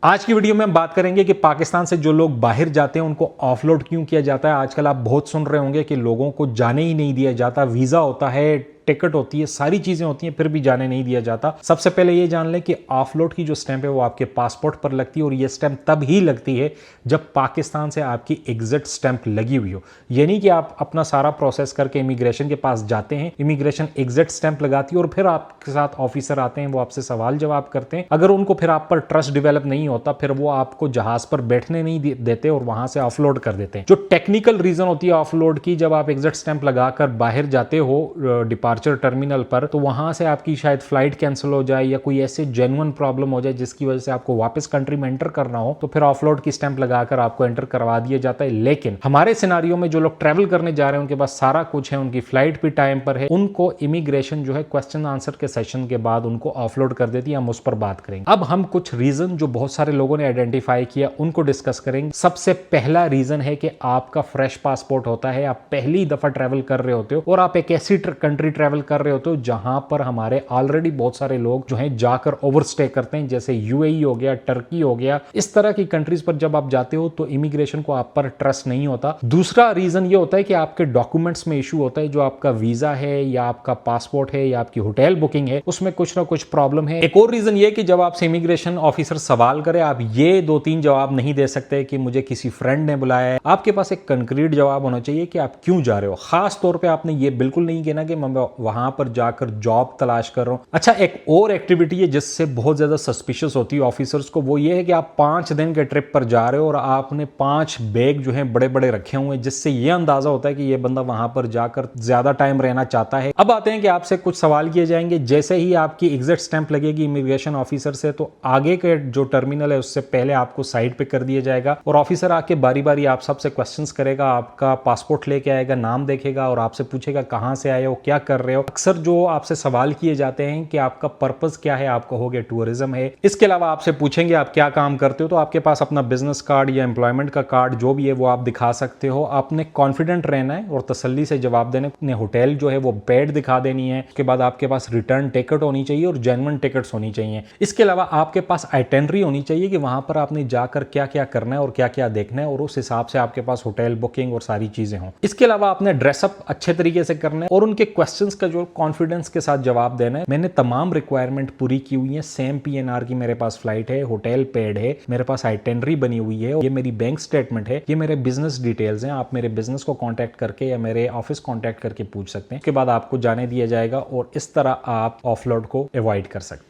आज की वीडियो में हम बात करेंगे कि पाकिस्तान से जो लोग बाहर जाते हैं उनको ऑफलोड क्यों किया जाता है। आजकल आप बहुत सुन रहे होंगे कि लोगों को जाने ही नहीं दिया जाता, वीजा होता है, टिकट होती है, सारी चीजें होती हैं, फिर भी जाने नहीं दिया जाता। सबसे पहले ये जान लें कि ऑफलोड की जो स्टैंप है वो आपके पासपोर्ट पर लगती है और ये स्टैंप तब ही लगती है जब पाकिस्तान से आपकी एग्जिट स्टैंप लगी हुई हो। यानी कि आप अपना सारा प्रोसेस करके इमिग्रेशन के पास जाते हैं, इमिग्रेशन एग्जिट स्टैंप लगाती है और फिर आपके साथ ऑफिसर आते हैं, वो आपसे सवाल जवाब करते हैं। अगर उनको फिर आप पर ट्रस्ट डिवेलप नहीं होता फिर वो आपको जहाज पर बैठने नहीं देते और वहां से ऑफलोड कर देते हैं। जो टेक्निकल रीजन होती है ऑफलोड की, जब आप एग्जिट स्टैंप लगाकर बाहर जाते हो डिपार्चर टर्मिनल पर, तो वहां से आपकी शायद फ्लाइट कैंसिल हो जाए या कोई ऐसे जेन्युइन प्रॉब्लम हो जाए जिसकी वजह से आपको वापस कंट्री में एंटर करना हो, तो फिर ऑफलोड की स्टैंप लगाकर आपको एंटर करवा दिया जाता है। लेकिन हमारे सिनारियो में जो लोग ट्रैवल करने जा रहे हैं उनके पास सारा कुछ है, उनकी फ्लाइट भी टाइम पर है, उनको इमिग्रेशन जो है क्वेश्चन आंसर के सेशन के बाद उनको ऑफलोड कर देती है। हम उस पर बात करेंगे। अब हम कुछ रीजन जो बहुत सारे लोगों ने आइडेंटिफाई किया उनको डिस्कस करेंगे। सबसे पहला रीजन है कि आपका फ्रेश पासपोर्ट होता है, आप पहली दफा ट्रैवल कर रहे होते हो और आप एक ऐसी कंट्री ट्रैवल कर रहे होते हो जहां पर हमारे ऑलरेडी बहुत सारे लोग जो हैं जाकर ओवरस्टे करते हैं, जैसे यूएई हो गया, टर्की हो गया। इस तरह की कंट्रीज पर जब आप जाते हो तो इमिग्रेशन को आप पर ट्रस्ट नहीं होता। दूसरा रीजन ये होता है कि आपके डॉक्यूमेंट्स में इशू होता है, जो आपका वीजा है या आपका पासपोर्ट है या आपकी होटल बुकिंग है उसमें कुछ ना कुछ प्रॉब्लम है। एक और रीजन ये कि जब आपसे इमिग्रेशन ऑफिसर सवाल करे, आप ये 2-3 जवाब नहीं दे सकते कि मुझे किसी फ्रेंड ने बुलाया है। आपके पास एक कंक्रीट जवाब होना चाहिए कि आप क्यों जा रहे हो। खास तौर पर आपने ये बिल्कुल नहीं कहना कि मैं वहां पर जाकर जॉब तलाश कर रहा हूं। अच्छा, एक और एक्टिविटी है जिससे बहुत ज्यादा सस्पिशियस होती है ऑफिसर्स को, वो ये है कि आप 5 दिन के ट्रिप पर जा रहे हो और आपने 5 बैग जो है बड़े बड़े रखे हुए हैं, जिससे ये अंदाजा होता है कि ये बंदा वहां पर जाकर ज्यादा टाइम रहना चाहता है। अब आते हैं कि आपसे कुछ सवाल किए जाएंगे। जैसे ही आपकी एग्जिट स्टैंप लगेगी इमिग्रेशन ऑफिसर से, तो आगे के जो टर्मिनल है उससे पहले आपको साइड पे कर दिया जाएगा और ऑफिसर आके बारी बारी आप सबसे क्वेश्चंस करेगा, आपका पासपोर्ट लेके आएगा, नाम देखेगा और आपसे पूछेगा कहां से आए हो, क्या कर रहे हो। अक्सर जो आपसे सवाल किए जाते हैं कि आपका पर्पस क्या है, आप कहोगे टूरिज्म है। इसके अलावा आपसे पूछेंगे आप क्या काम करते हो, तो आपके पास अपना बिजनेस कार्ड या एम्प्लॉयमेंट का कार्ड जो भी है वो आप दिखा सकते हो। आपने कॉन्फिडेंट रहना है और तसल्ली से जवाब देने। अपने होटल जो है वो पेड दिखा देनी है। उसके बाद आपके पास रिटर्न टिकट होनी चाहिए और जेन्युइन टिकट्स होनी चाहिए। इसके अलावा आपके पास आइटेनरी होनी चाहिए कि वहां पर आपने जाकर क्या क्या करना है और क्या क्या देखना है और उस हिसाब से आपके पास होटल बुकिंग और सारी चीजें हों। इसके अलावा आपने ड्रेसअप अच्छे तरीके से करना है और उनके क्वेश्चंस का जो कॉन्फिडेंस के साथ जवाब देना है। मैंने तमाम रिक्वायरमेंट पूरी की हुई है। सेम पीएनआर की मेरे पास फ्लाइट है, होटल पेड है, मेरे पास आइटेनरी बनी हुई है, ये मेरी बैंक स्टेटमेंट है, ये मेरे बिजनेस डिटेल्स हैं। आप मेरे बिजनेस को कांटेक्ट करके या मेरे ऑफिस कांटेक्ट करके पूछ सकते हैं। उसके बाद आपको जाने दिया जाएगा और इस तरह आप ऑफलोड को अवॉइड कर सकते हो।